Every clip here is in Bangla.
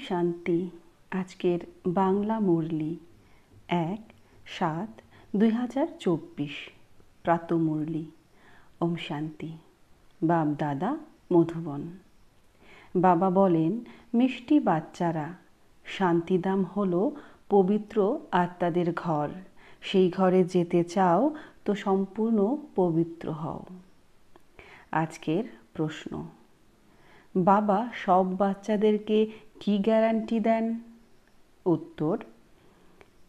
শান্তি। আজকের বাংলা মুরলি 1/7/2024 প্রাতঃ মুরলি। ওম শান্তি। বাপ দাদা মধুবন। বাবা বলেন, মিষ্টি বাচ্চারা, শান্তিধাম হলো পবিত্র আত্মাদের ঘর। সেই ঘরে যেতে চাও তো সম্পূর্ণ পবিত্র হও। আজকের প্রশ্ন: বাবা সব বাচ্চাদেরকে কি গ্যারান্টি দেন? উত্তর: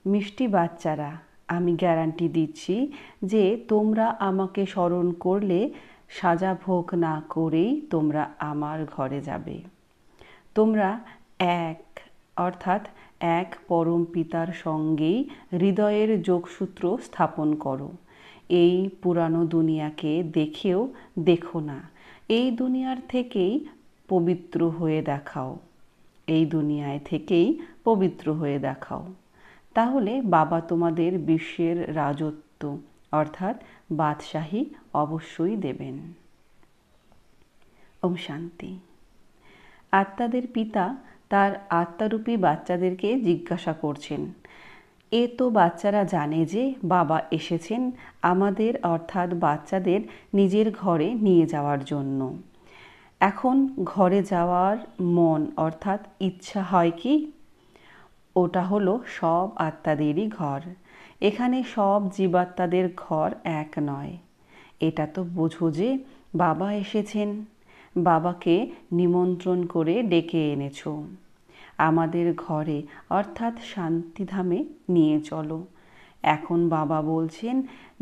মিষ্টি বাচ্চারা, আমি গ্যারান্টি দিচ্ছি যে তোমরা আমাকে স্মরণ করলে সাজা ভোগ না করেই তোমরা আমার ঘরে যাবে। তোমরা এক অর্থাৎ এক পরম পিতার সঙ্গেই হৃদয়ের যোগসূত্র স্থাপন করো। এই পুরানো দুনিয়াকে দেখেও দেখো না, এই দুনিয়ার থেকেই পবিত্র হয়ে দেখাও। এই দুনিয়ায় থেকেই পবিত্র হয়ে দেখাও। তাহলে বাবা তোমাদের বিশ্বের রাজত্ব অর্থাৎ বাদশাহী অবশ্যই দেবেন। ওম শান্তি। আত্মাদের পিতা তার আত্মারূপী বাচ্চাদেরকে জিজ্ঞাসা করছেন, এ তো বাচ্চারা জানে যে বাবা এসেছেন আমাদের অর্থাৎ বাচ্চাদের নিজের ঘরে নিয়ে যাওয়ার জন্য। এখন ঘরে যাওয়ার মন অর্থাৎ ইচ্ছা হয় কি? ওটা হলো সব আত্মাদেরই ঘর। এখানে সব জীবাত্মাদের ঘর এক নয়। এটা তো বোঝো যে বাবা এসেছেন, বাবাকে নিমন্ত্রণ করে ডেকে এনেছো। আমাদের ঘরে অর্থাৎ শান্তিধামে নিয়ে চলো। এখন বাবা বলছেন,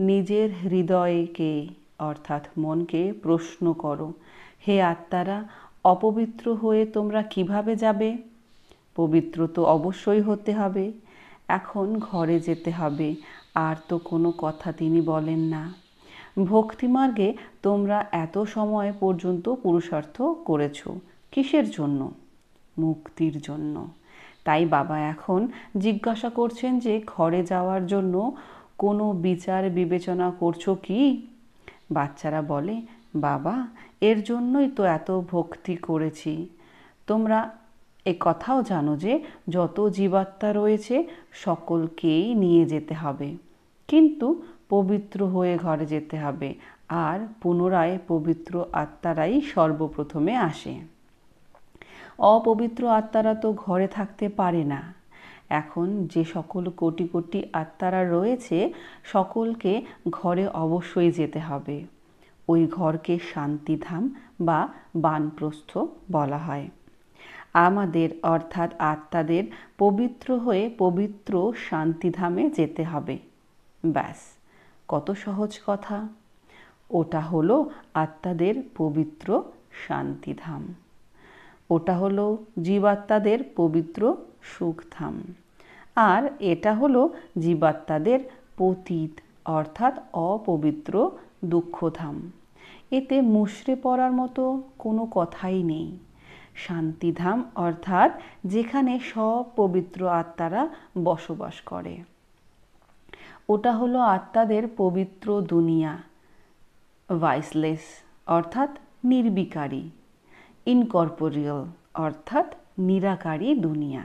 নিজের হৃদয়কে অর্থাৎ মনকে প্রশ্ন করো, হে আত্মারা, অপবিত্র হয়ে তোমরা কিভাবে যাবে? পবিত্র তো অবশ্যই হতে হবে। এখন ঘরে যেতে হবে, আর তো কোনো কথা তিনি বলেন না। ভক্তিমার্গে তোমরা এত সময় পর্যন্ত পুরুষার্থ করেছ কিসের জন্য? মুক্তির জন্য। তাই বাবা এখন জিজ্ঞাসা করছেন যে ঘরে যাওয়ার জন্য কোনো বিচার বিবেচনা করছো কি? বাচ্চারা বলে, বাবা, এর জন্যই তো এত ভক্তি করেছি। তোমরা এ কথাও জানো যে যত জীবাত্মা রয়েছে সকলকেই নিয়ে যেতে হবে, কিন্তু পবিত্র হয়ে ঘরে যেতে হবে। আর পুনরায় পবিত্র আত্মারাই সর্বপ্রথমে আসে। অপবিত্র আত্মারা তো ঘরে থাকতে পারে না। এখন যে সকল কোটি কোটি আত্মারা রয়েছে সকলকে ঘরে অবশ্যই যেতে হবে। ওই ঘরকে শান্তিধাম বা বানপ্রস্থ বলা হয়। আমাদের অর্থাৎ আত্মাদের পবিত্র হয়ে পবিত্র শান্তিধামে যেতে হবে। ব্যাস, কত সহজ কথা। ওটা হলো আত্মাদের পবিত্র শান্তিধাম। ওটা হলো জীবাত্মাদের পবিত্র সুখধাম। আর এটা হলো জীবাত্মাদের পতিত অর্থাৎ অপবিত্র দুঃখধাম। এতে মুষড়ে পড়ার মতো কোনো কথাই নেই। শান্তিধাম অর্থাৎ যেখানে সব পবিত্র আত্মারা বসবাস করে। ওটা হলো আত্মাদের পবিত্র দুনিয়া, ভাইসলেস অর্থাৎ নির্বিকারী, ইনকর্পোরিয়াল অর্থাৎ নিরাকারী দুনিয়া।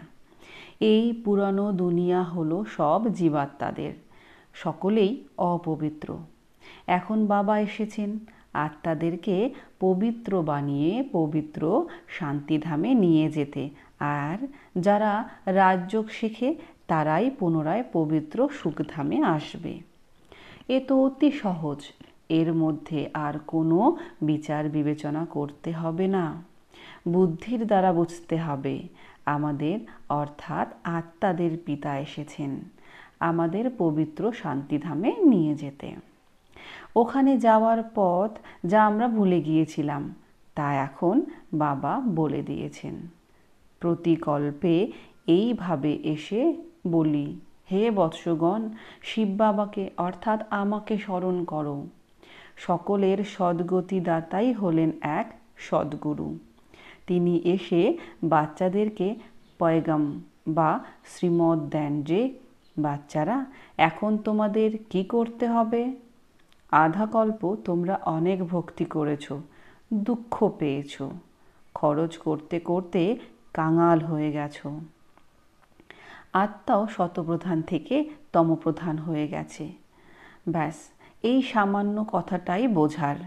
এই পুরানো দুনিয়া হলো সব জীবাত্মাদের, সকলেই অপবিত্র। এখন বাবা এসেছেন আত্মাদেরকে পবিত্র বানিয়ে পবিত্র শান্তিধামে নিয়ে যেতে। আর যারা রাজযোগ শেখে তারাই পুনরায় পবিত্র সুখধামে আসবে। এ তো অতি সহজ। এর মধ্যে আর কোনো বিচার বিবেচনা করতে হবে না। বুদ্ধির দ্বারা বুঝতে হবে আমাদের অর্থাৎ আত্মাদের পিতা এসেছেন আমাদের পবিত্র শান্তিধামে নিয়ে যেতে। ওখানে যাওয়ার পথ যা আমরা ভুলে গিয়েছিলাম তা এখন বাবা বলে দিয়েছেন। প্রতিকল্পে এইভাবে এসে বলি, হে বৎসগণ, শিব বাবাকে অর্থাৎ আমাকে স্মরণ করো। সকলের সদ্গতিদাতাই হলেন এক সদ্গুরু। তিনি এসে বাচ্চাদেরকে পয়গাম বা শ্রীমত দেন যে, বাচ্চারা, এখন তোমাদের কি করতে হবে? আধা কল্প তোমরা অনেক ভক্তি করেছ, দুঃখ পেয়েছ, খরচ করতে করতে কাঙাল হয়ে গেছো। আত্মাও শতপ্রধান থেকে তমপ্রধান হয়ে গেছে। ব্যাস, এই সামান্য কথাটাই বোঝার।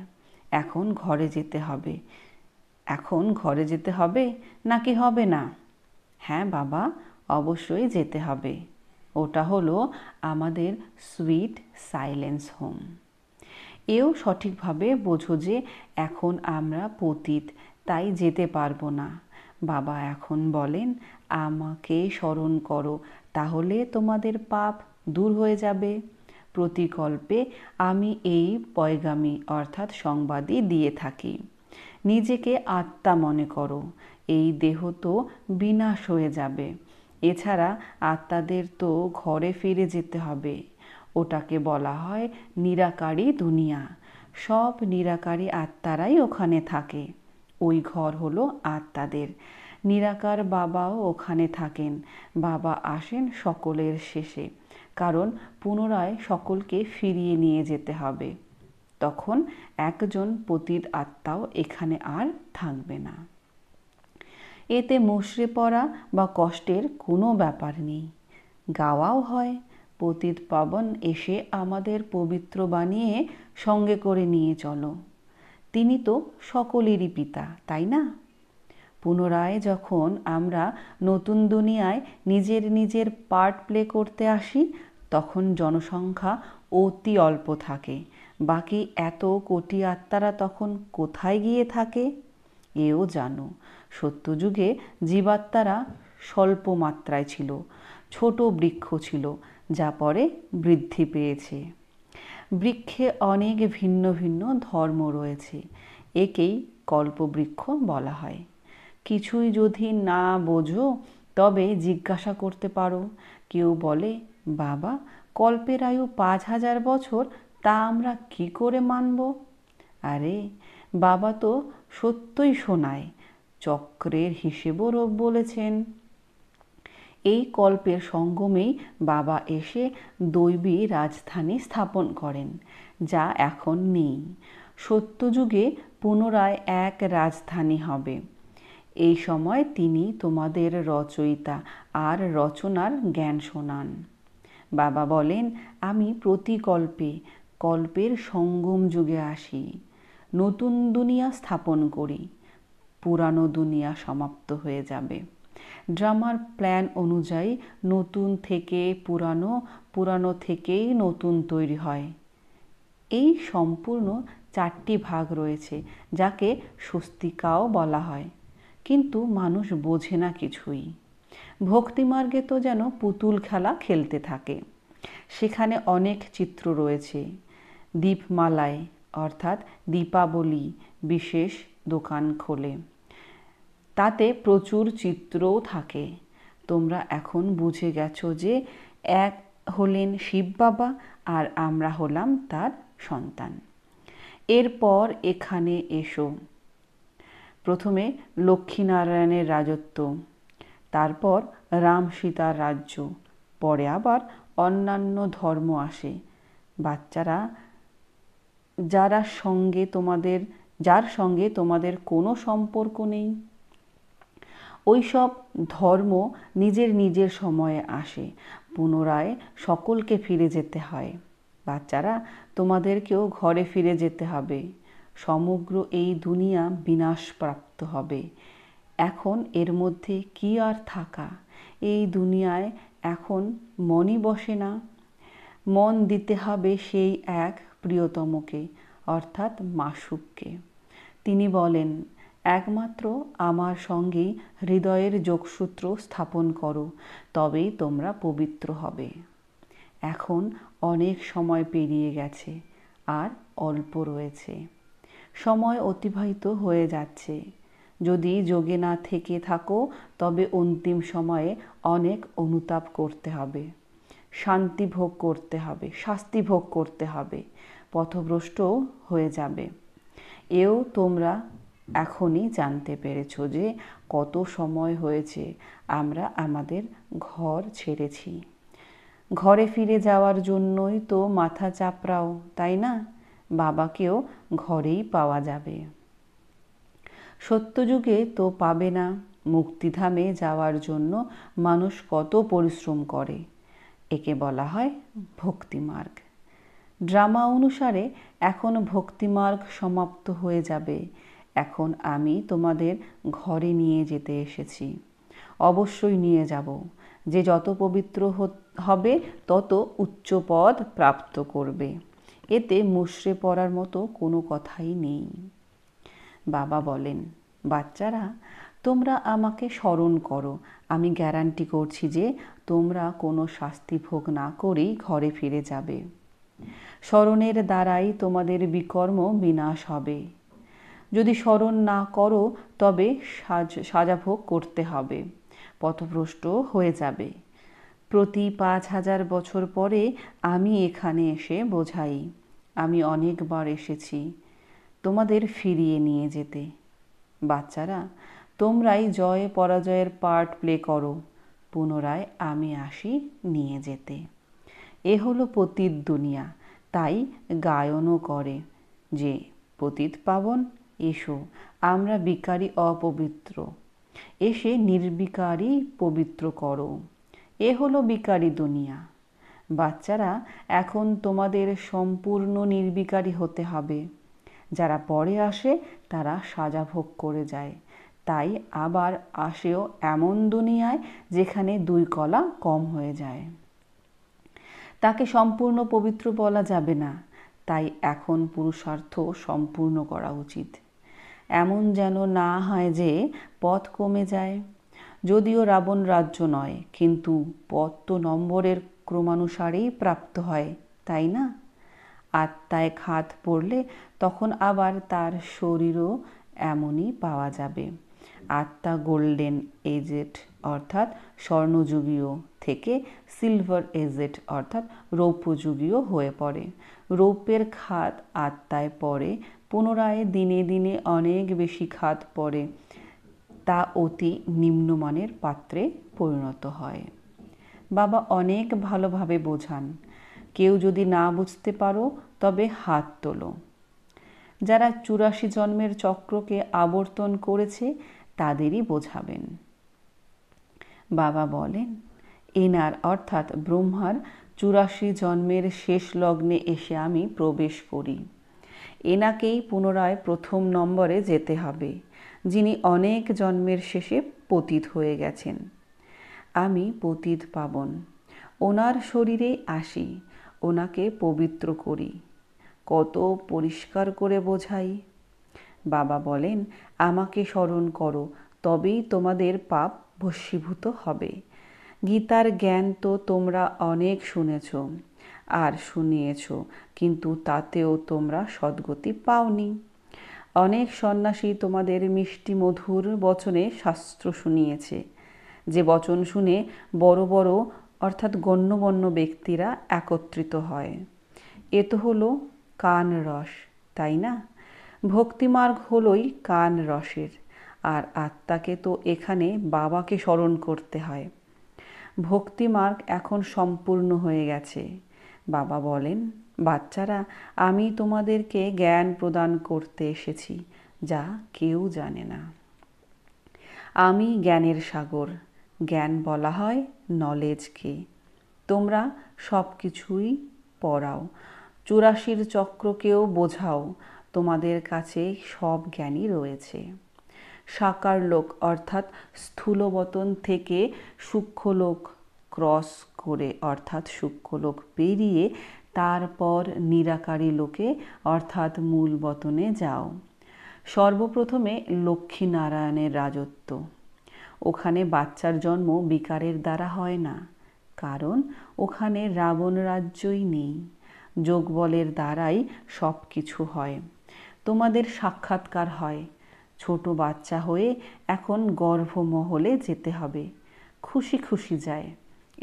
এখন ঘরে যেতে হবে। এখন ঘরে যেতে হবে নাকি হবে না? হ্যাঁ বাবা, অবশ্যই যেতে হবে। ওটা হলো আমাদের সুইট সাইলেন্স হোম। এও সঠিকভাবে বোঝো যে এখন আমরা পতিত, তাই যেতে পারবো না। বাবা এখন বলেন, আমাকে স্মরণ করো, তাহলে তোমাদের পাপ দূর হয়ে যাবে। প্রতিকল্পে আমি এই পয়গামি অর্থাৎ সংবাদই দিয়ে থাকি। নিজেকে আত্মা মনে করো। এই দেহ তো বিনাশ হয়ে যাবে। এছাড়া আত্মাদের তো ঘরে ফিরে যেতে হবে। ওটাকে বলা হয় নিরাকারী দুনিয়া। সব নিরাকারী আত্মারাই ওখানে থাকে। ওই ঘর হলো আত্মাদের। নিরাকার বাবাও ওখানে থাকেন। বাবা আসেন সকলের শেষে, কারণ পুনরায় সকলকে ফিরিয়ে নিয়ে যেতে হবে। তখন একজন পতিত আত্মাও এখানে আর থাকবে না। এতে মুষড়ে পড়া বা কষ্টের কোনো ব্যাপার নেই। গাওয়াও হয়, পতিত পাবন এসে আমাদের পবিত্র বানিয়ে সঙ্গে করে নিয়ে চলো। তিনি তো সকলেরই পিতা, তাই না? পুনরায় যখন আমরা নতুন দুনিয়ায় নিজের নিজের পার্ট প্লে করতে আসি, তখন জনসংখ্যা অতি অল্প থাকে। বাকি এত কোটি আত্মারা তখন কোথায় গিয়ে থাকে? এও জানো, সত্যযুগে জীবাত্মারা স্বল্প মাত্রায় ছিল, ছোট বৃক্ষ ছিল, যা পরে বৃদ্ধি পেয়েছে। বৃক্ষে অনেক ভিন্ন ভিন্ন ধর্ম রয়েছে। একেই কল্পবৃক্ষ বলা হয়। কিছুই যদি না বোঝো তবে জিজ্ঞাসা করতে পারো। কেউ বলে, বাবা কল্পের আয়ু 5000 বছর, তা আমরা কি করে মানব? আরে বাবা তো সত্যই শোনায়, চক্রের হিসেবও বলেছেন। এই কল্পের সঙ্গমেই বাবা এসে দৈবী রাজধানী স্থাপন করেন, যা এখন নেই। সত্যযুগে পুনরায় এক রাজধানী হবে। এই সময় তিনি তোমাদের রচয়িতা আর রচনার জ্ঞান শোনান। বাবা বলেন, আমি প্রতিকল্পে কল্পের সঙ্গম যুগে আসি, নতুন দুনিয়া স্থাপন করি। পুরানো দুনিয়া সমাপ্ত হয়ে যাবে। ড্রামার প্ল্যান অনুযায়ী নতুন থেকে পুরানো, পুরানো থেকেই নতুন তৈরি হয়। এই সম্পূর্ণ 4টি ভাগ রয়েছে, যাকে স্বস্তিকাও বলা হয়। কিন্তু মানুষ বোঝে না কিছুই। ভক্তিমার্গে তো যেন পুতুল খেলা খেলতে থাকে। সেখানে অনেক চিত্র রয়েছে। দীপমালায় অর্থাৎ দীপাবলি বিশেষ দোকান খোলে, তাতে প্রচুর চিত্রও থাকে। তোমরা এখন বুঝে গেছো যে এক হলেন শিব বাবা আর আমরা হলাম তার সন্তান। এরপর এখানে এসো। প্রথমে লক্ষ্মীনারায়ণের রাজত্ব, তারপর রাম সীতার রাজ্য, পরে আবার অন্যান্য ধর্ম আসে। বাচ্চারা, যার সঙ্গে তোমাদের কোনো সম্পর্ক নেই, ওই সব ধর্ম নিজের নিজের সময়ে আসে। পুনরায় সকলকে ফিরে যেতে হয়। বাচ্চারা, তোমাদেরকেও ঘরে ফিরে যেতে হবে। সমগ্র এই দুনিয়া বিনাশপ্রাপ্ত হবে। এখন এর মধ্যে কি আর থাকা? এই দুনিয়ায় এখন মনই বসে না। মন দিতে হবে সেই এক প্রিয়তমকে, অর্থাৎ মাসুককে। তিনি বলেন, একমাত্র আমার সঙ্গেই হৃদয়ের যোগসূত্র স্থাপন করো, তবেই তোমরা পবিত্র হবে। এখন অনেক সময় পেরিয়ে গেছে, আর অল্প রয়েছে। সময় অতিবাহিত হয়ে যাচ্ছে। যদি যোগে না থেকে থাকো, তবে অন্তিম সময়ে অনেক অনুতাপ করতে হবে, শান্তি ভোগ করতে হবে, শাস্তি ভোগ করতে হবে, পথভ্রষ্টও হয়ে যাবে। এও তোমরা এখনই জানতে পেরেছো যে কত সময় হয়েছে আমরা আমাদের ঘর ছেড়েছি। ঘরে ফিরে যাওয়ার জন্যই তো মাথা চাপড়াও, তাই না? বাবাকেও ঘরেই পাওয়া যাবে। সত্যযুগে তো পাবে না। মুক্তিধামে যাওয়ার জন্য মানুষ কত পরিশ্রম করে। একে বলা হয় ভক্তিমার্গ। ড্রামা অনুসারে এখন ভক্তিমার্গ সমাপ্ত হয়ে যাবে। এখন আমি তোমাদের ঘরে নিয়ে যেতে এসেছি। অবশ্যই নিয়ে যাব। যে যত পবিত্র হবে তত উচ্চ পদ প্রাপ্ত করবে। এতে মুষড়ে পড়ার মতো কোনো কথাই নেই। বাবা বলেন, বাচ্চারা, তোমরা আমাকে স্মরণ করো। আমি গ্যারান্টি করছি যে তোমরা কোনো শাস্তি ভোগ না করেই ঘরে ফিরে যাবে। স্মরণের দ্বারাই তোমাদের বিকর্ম বিনাশ হবে। যদি স্মরণ না করো তবে সাজা ভোগ করতে হবে, পথভ্রষ্ট হয়ে যাবে। প্রতি ৫,০০০ বছর পরে আমি এখানে এসে বোঝাই। আমি অনেকবার এসেছি তোমাদের ফিরিয়ে নিয়ে যেতে। বাচ্চারা, তোমরাই জয় পরাজয়ের পার্ট প্লে করো। পুনরায় আমি আসি নিয়ে যেতে। এ হলো পতিত দুনিয়া। তাই গায়নও করে যে, পতিত পাবন এসো, আমরা বিকারী অপবিত্র, এসে নির্বিকারী পবিত্র করো। এ হলো বিকারী দুনিয়া। বাচ্চারা, এখন তোমাদের সম্পূর্ণ নির্বিকারী হতে হবে। যারা পরে আসে তারা সাজা ভোগ করে যায়, তাই আবার আসেও এমন দুনিয়ায় যেখানে 2 কলা কম হয়ে যায়। তাকে সম্পূর্ণ পবিত্র বলা যাবে না, তাই এখন পুরুষার্থ সম্পূর্ণ করা উচিত। এমন যেন না হয় যে পথ কমে যায়। যদিও রাবণ রাজ্য নয়, কিন্তু পথ তো নম্বরের ক্রমানুসারেই প্রাপ্ত হয়, তাই না? আত্মায় খাত পড়লে তখন আবার তার শরীরও এমনই পাওয়া যাবে। আত্মা গোল্ডেন এজেড অর্থাৎ স্বর্ণযুগীয় থেকে সিলভার এজেড অর্থাৎ রৌপ্যযুগীয় হয়ে পড়ে। রৌপ্যের খাত আত্মায় পড়ে, পুনরায় দিনে দিনে অনেক বেশি খাত পড়ে, তা অতি নিম্নমানের পাত্রে পরিণত হয়। বাবা অনেক ভালোভাবে বোঝান। কেউ যদি না বুঝতে পারো তবে হাত তোলো। যারা 84 জন্মের চক্রকে আবর্তন করেছে তাদেরই বোঝাবেন। বাবা বলেন, এনার অর্থাৎ ব্রহ্মার 84 জন্মের শেষ লগ্নে এসে আমি প্রবেশ করি। এনাকেই পুনরায় প্রথম নম্বরে যেতে হবে, যিনি অনেক জন্মের শেষে পতিত হয়ে গেছেন। আমি পতিত পাবন। ওনার শরীরে আসি, ওনাকে পবিত্র করি। কত পরিষ্কার করে বোঝাই। বাবা বলেন, আমাকে স্মরণ করো, তবেই তোমাদের পাপ ভস্মীভূত হবে। গীতার জ্ঞান তো তোমরা অনেক শুনেছ আর শুনিয়েছ, কিন্তু তাতেও তোমরা সদ্গতি পাওনি। অনেক সন্ন্যাসী তোমাদের মিষ্টি মধুর বচনে শাস্ত্র শুনিয়েছে, যে বচন শুনে বড় বড় অর্থাৎ গণ্যমান্য ব্যক্তিরা একত্রিত হয়। এ তো হলো কান রস, তাই না? ভক্তিমার্গ হলোই কান রসের, আর আত্মাকে তো এখানে বাবাকে স্মরণ করতে হয়। ভক্তিমার্গ এখন সম্পূর্ণ হয়ে গেছে। বাবা বলেন, বাচ্চারা, আমি তোমাদেরকে জ্ঞান প্রদান করতে এসেছি, যা কেউ জানে না। আমি জ্ঞানের সাগর। জ্ঞান বলা হয় নলেজকে। তোমরা সব কিছুই পড়াও, 84 চক্রকেও বোঝাও। তোমাদের কাছে সব জ্ঞানই রয়েছে। সাকার লোক অর্থাৎ স্থূলবতন থেকে সূক্ষ্মলোক ক্রস করে অর্থাৎ সূক্ষ্মলোক পেরিয়ে তারপর নিরাকারী লোকে অর্থাৎ মূল বতনে যাও। সর্বপ্রথমে লক্ষ্মীনারায়ণের রাজত্ব। ওখানে বাচ্চার জন্ম বিকারের দ্বারা হয় না, কারণ ওখানে রাবণ রাজ্যই নেই। যোগবলের দ্বারাই সব কিছু হয়। তোমাদের সাক্ষাৎকার হয়। ছোট বাচ্চা হয়ে এখন গর্ভমহলে যেতে হবে। খুশি খুশি যায়।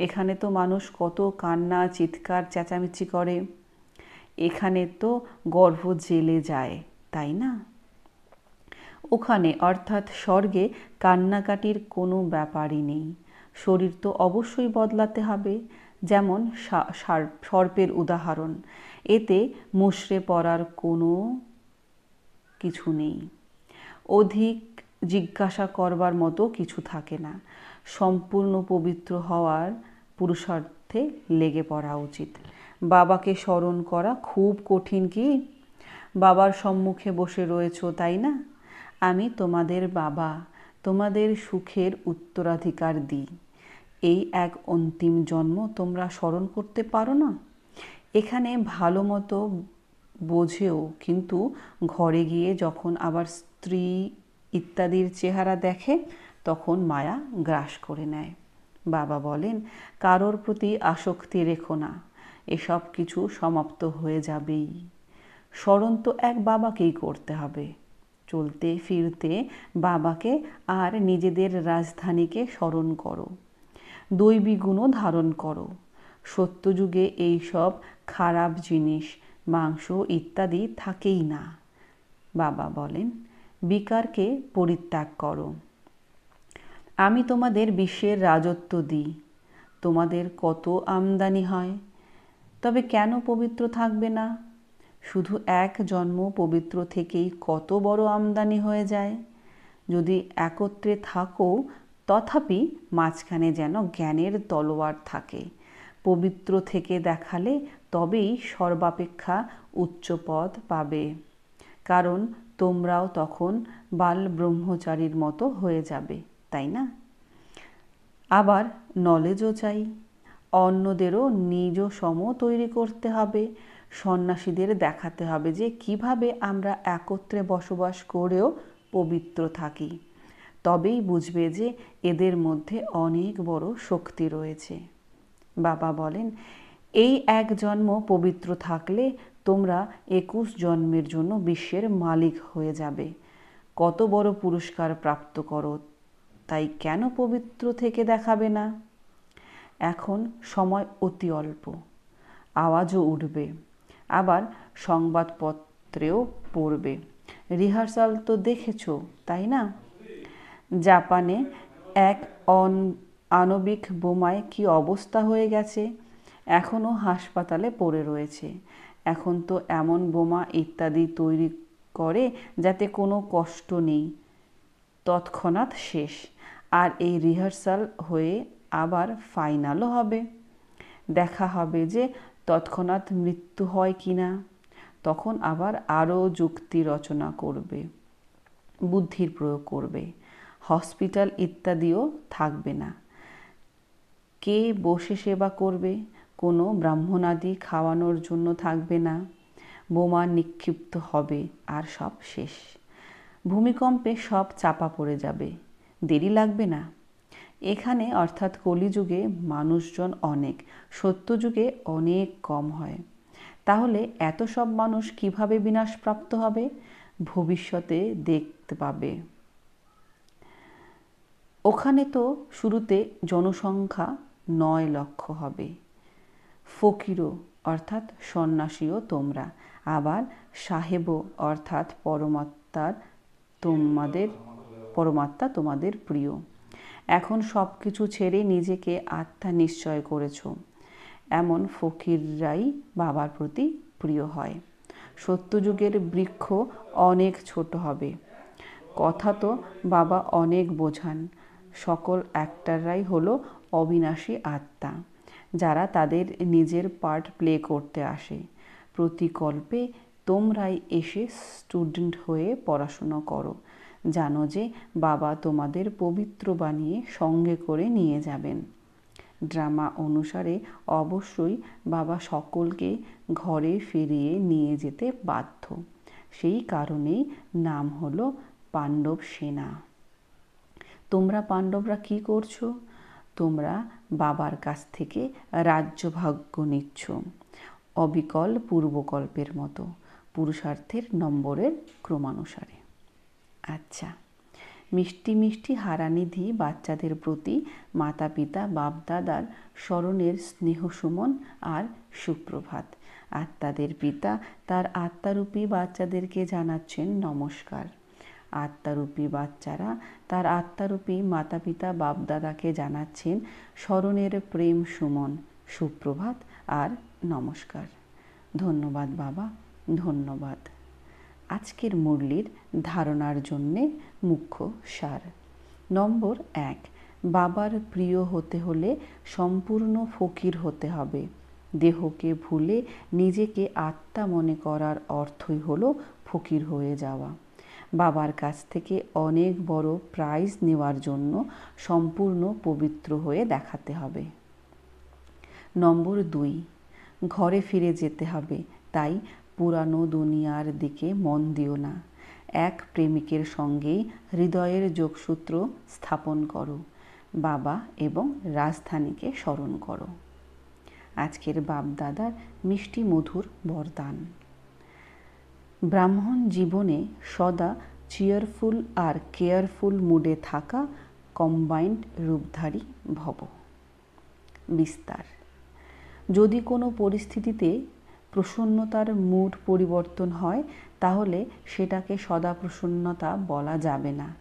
এখানে তো মানুষ কত কান্না চিৎকার চেঁচামেচি করে। এখানে তো গর্ভ জেলে যায়, তাই না? ওখানে অর্থাৎ স্বর্গে কান্নাকাটির কোনো ব্যাপারই নেই। শরীর তো অবশ্যই বদলাতে হবে, যেমন সর্পের উদাহরণ। এতে মুষড়ে পড়ার কোনো কিছু নেই। অধিক জিজ্ঞাসা করবার মতো কিছু থাকে না। সম্পূর্ণ পবিত্র হওয়ার পুরুষার্থে লেগে পড়া উচিত। বাবাকে স্মরণ করা খুব কঠিন কি? বাবার সম্মুখে বসে রয়েছ, তাই না? আমি তোমাদের বাবা, তোমাদের সুখের উত্তরাধিকার দিই। এই এক অন্তিম জন্ম তোমরা স্মরণ করতে পারো না? এখানে ভালো মতো বোঝেও, কিন্তু ঘরে গিয়ে যখন আবার স্ত্রী ইত্যাদির চেহারা দেখে তখন মায়া গ্রাস করে নেয়। বাবা বলেন, কারোর প্রতি আসক্তি রেখো না, এসব কিছু সমাপ্ত হয়ে যাবেই। স্মরণ তো এক বাবাকেই করতে হবে। চলতে ফিরতে বাবাকে আর নিজেদের রাজধানীকে স্মরণ করো। দৈবী গুণও ধারণ করো। সত্যযুগে এইসব খারাপ জিনিস, মাংস ইত্যাদি থাকেই না। বাবা বলেন, বিকারকে পরিত্যাগ করো। আমি তোমাদের বিশ্বের রাজত্ব দিই। তোমাদের কত আমদানি হয়, তবে কেন পবিত্র থাকবে না? শুধু এক জন্ম পবিত্র থেকেই কত বড় আমদানি হয়ে যায়। যদি একত্রে থাকো, তথাপি মাঝখানে যেন জ্ঞানের তলোয়ার থাকে। পবিত্র থেকে দেখালে তবেই সর্বাপেক্ষা উচ্চ পদ পাবে, কারণ তোমরাও তখন বাল ব্রহ্মচারীর মতো হয়ে যাবে, তাই না? আবার নলেজও চাই। অন্যদেরও নিজ সম তৈরি করতে হবে। সন্ন্যাসীদের দেখাতে হবে যে কিভাবে আমরা একত্রে বসবাস করেও পবিত্র থাকি। তবেই বুঝবে যে এদের মধ্যে অনেক বড় শক্তি রয়েছে। বাবা বলেন, এই এক জন্ম পবিত্র থাকলে তোমরা 21 জন্মের জন্য বিশ্বের মালিক হয়ে যাবে। কত বড় পুরস্কার প্রাপ্ত করো, তাই কেন পবিত্র থেকে দেখাবে না? এখন সময় অতি অল্প, আওয়াজও উঠবে, আবার সংবাদপত্রেও পড়বে। রিহার্সাল তো দেখেছ, তাই না? জাপানে এক আণবিক বোমায় কি অবস্থা হয়ে গেছে, এখনও হাসপাতালে পড়ে রয়েছে। এখন তো এমন বোমা ইত্যাদি তৈরি করে যাতে কোনো কষ্ট নেই, তৎক্ষণাৎ শেষ। আর এই রিহার্সাল হয়ে আবার ফাইনালও হবে। দেখা হবে যে তৎক্ষণাৎ মৃত্যু হয় কি না। তখন আবার আরও যুক্তি রচনা করবে, বুদ্ধির প্রয়োগ করবে। হসপিটাল ইত্যাদিও থাকবে না। কে বসে সেবা করবে? কোনো ব্রাহ্মণাদি খাওয়ানোর জন্য থাকবে না। বোমা নিক্ষিপ্ত হবে আর সব শেষ। ভূমিকম্পে সব চাপা পড়ে যাবে, দেরি লাগবে না। এখানে অর্থাৎ কলিযুগে মানুষজন অনেক, সত্যযুগে অনেক কম হয়। তাহলে এত সব মানুষ কিভাবে বিনাশপ্রাপ্ত হবে? ভবিষ্যতে দেখতে পাবে। ওখানে তো শুরুতে জনসংখ্যা 9 লক্ষ হবে। ফকিরও অর্থাৎ সন্ন্যাসীও তোমরা, আবার সাহেবও অর্থাৎ পরমাত্মা তোমাদের প্রিয়। এখন সব কিছু ছেড়ে নিজেকে আত্মা নিশ্চয় করেছ, এমন ফকিররাই বাবার প্রতি প্রিয় হয়। সত্যযুগের বৃক্ষ অনেক ছোট হবে। কথা তো বাবা অনেক বোঝান। সকল অ্যাক্টররাই হলো অবিনাশী আত্মা, যারা তাদের নিজের পার্ট প্লে করতে আসে। প্রতিকল্পে তোমরাই এসে স্টুডেন্ট হয়ে পড়াশুনো করো। জানো যে বাবা তোমাদের পবিত্র বানিয়ে সঙ্গে করে নিয়ে যাবেন। ড্রামা অনুসারে অবশ্যই বাবা সকলকে ঘরে ফিরিয়ে নিয়ে যেতে বাধ্য। সেই কারণেই নাম হলো পাণ্ডব সেনা। তোমরা পাণ্ডবরা কি করছো? তোমরা বাবার কাছ থেকে রাজ্যভাগ্য নিচ্ছ, অবিকল পূর্বকল্পের মতো, পুরুষার্থের নম্বরের ক্রমানুসারে। আচ্ছা, মিষ্টি মিষ্টি হারানিধি বাচ্চাদের প্রতি মাতা পিতা বাপদাদার স্মরণের স্নেহ সুমন আর সুপ্রভাত। আত্মাদের পিতা তার আত্মারূপী বাচ্চাদেরকে জানাচ্ছেন নমস্কার। আত্মারূপী বাচ্চারা তার আত্মারূপী মাতা পিতা বাপদাদাকে জানাচ্ছেন স্মরণের প্রেম সুমন, সুপ্রভাত আর নমস্কার। ধন্যবাদ বাবা, ধন্যবাদ। আজকের মুরলির ধারণার জন্যে মুখ্য সার। নম্বর 1, বাবার প্রিয় হতে হলে সম্পূর্ণ ফকির হতে হবে। দেহকে ভুলে নিজেকে আত্মা মনে করার অর্থই হলো ফকির হয়ে যাওয়া। বাবার কাছ থেকে অনেক বড় প্রাইজ নেওয়ার জন্য সম্পূর্ণ পবিত্র হয়ে দেখাতে হবে। নম্বর 2, ঘরে ফিরে যেতে হবে, তাই পুরানো দুনিয়ার দিকে মন দিও না। এক প্রেমিকের সঙ্গেই হৃদয়ের যোগসূত্র স্থাপন করো। বাবা এবং রাজধানীকে স্মরণ করো। আজকের বাপ-দাদার মিষ্টি মধুর বরদান। ব্রাহ্মণ জীবনে সদা চিয়ারফুল আর কেয়ারফুল মুডে থাকা কম্বাইন্ড রূপধারী ভব। বিস্তার। যদি কোনো পরিস্থিতিতে প্রসন্নতার মুড পরিবর্তন হয় তাহলে সেটাকে সদা প্রসন্নতা বলা যাবে না।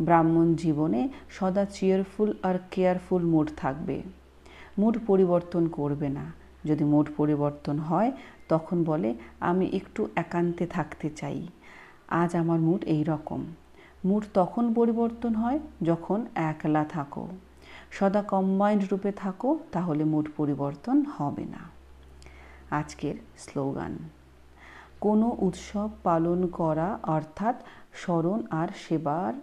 ব্রাহ্মণ জীবনে সদা চিয়ারফুল আর কেয়ারফুল মুড থাকবে, মুড পরিবর্তন করবে না। যদি মুড পরিবর্তন হয় তখন বলে আমি একটু একান্তে থাকতে চাই, আজ আমার মুড এই রকম। মুড তখন পরিবর্তন হয় যখন একলা থাকো। সদা কম্বাইন্ড রূপে থাকো, তাহলে মুড পরিবর্তন হবে না। আজকের স্লোগান। কোনো উৎসব পালন করা অর্থাৎ স্মরণ আর সেবার